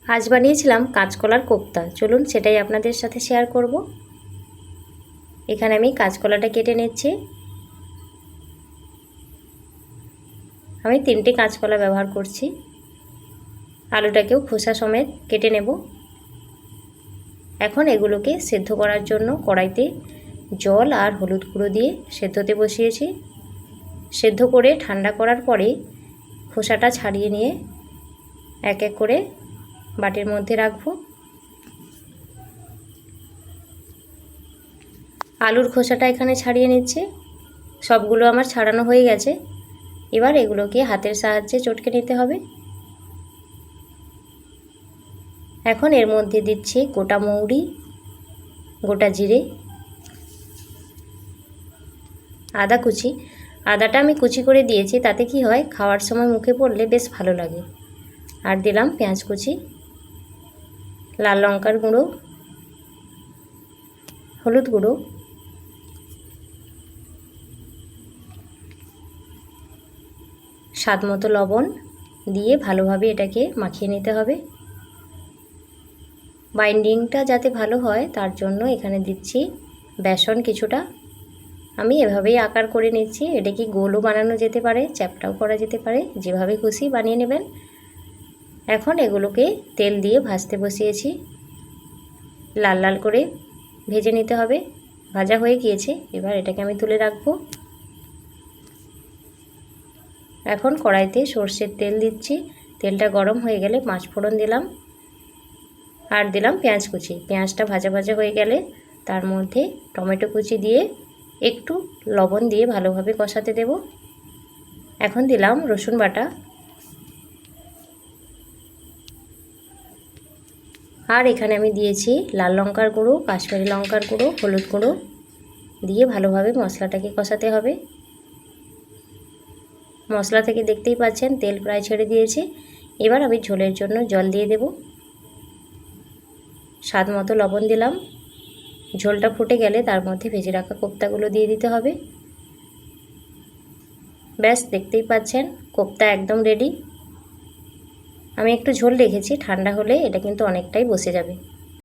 আজ বানিয়েছিলাম কাঁচকলার কোপ্তা, চলুন সেটাই আপনাদের সাথে শেয়ার করব। এখানে আমি কাঁচকলাটা কেটে নিচ্ছি। আমি 3টে কাঁচকলা ব্যবহার করছি। আলুটাকেও খোসা সমেত কেটে নেব। এখন এগুলোকে সেদ্ধ করার জন্য কড়াইতে জল আর হলুদ গুঁড়ো দিয়ে সেদ্ধতে বসিয়েছি। সেদ্ধ করে ঠান্ডা করার পরে খোসাটা ছাড়িয়ে নিয়ে এক এক করে বাটির মধ্যে রাখবো। আলুর খোসাটা এখানে ছাড়িয়ে নিচ্ছে। সবগুলো আমার ছাড়ানো হয়ে গেছে। এবার এগুলোকে হাতের সাহায্যে চটকে নিতে হবে। এখন এর মধ্যে দিচ্ছি গোটা মৌরি, গোটা জিরে, আদা কুচি। আদাটা আমি কুচি করে দিয়েছি, তাতে কি হয় খাওয়ার সময় মুখে পড়লে বেশ ভালো লাগে। আর দিলাম পেঁয়াজ কুচি, লাল লঙ্কার গুঁড়ো, হলুদ গুঁড়ো, স্বাদ মতো লবণ দিয়ে ভালোভাবে এটাকে মাখিয়ে নিতে হবে। বাইন্ডিংটা যাতে ভালো হয় তার জন্য এখানে দিচ্ছি বেসন কিছুটা। আমি এভাবেই আকার করে নিচ্ছি। এটা কি গোলও বানানো যেতে পারে, চ্যাপটাও করা যেতে পারে, যেভাবে খুশি বানিয়ে নেবেন। এখন এগুলোকে তেল দিয়ে ভাজতে বসিয়েছি। লাল লাল করে ভেজে নিতে হবে। ভাজা হয়ে গিয়েছে, এবার এটাকে আমি তুলে রাখবো। এখন কড়াইতে সর্ষের তেল দিচ্ছি। তেলটা গরম হয়ে গেলে পাঁচ ফোড়ন দিলাম আর দিলাম পেঁয়াজ কুচি। পেঁয়াজটা ভাজা ভাজা হয়ে গেলে তার মধ্যে টমেটো কুচি দিয়ে একটু লবণ দিয়ে ভালোভাবে কষাতে দেব। এখন দিলাম রসুন বাটা আর এখানে আমি দিয়েছি লাল লঙ্কার গুঁড়ো, কাশ্মীরি লঙ্কার গুঁড়ো, হলুদ গুঁড়ো দিয়ে ভালোভাবে মশলাটাকে কষাতে হবে। মশলা থেকে দেখতেই পাচ্ছেন তেল প্রায় ছেড়ে দিয়েছে। এবার আমি ঝোলের জন্য জল দিয়ে দেব। স্বাদ মতো লবণ দিলাম। ঝোলটা ফুটে গেলে তার মধ্যে ভেজে রাখা কোপ্তাগুলো দিয়ে দিতে হবে। ব্যাস, দেখতেই পাচ্ছেন কোপ্তা একদম রেডি। আমি একটু ঝোল রেখেছি, ঠান্ডা হলে এটা কিন্তু অনেকটাই বসে যাবে।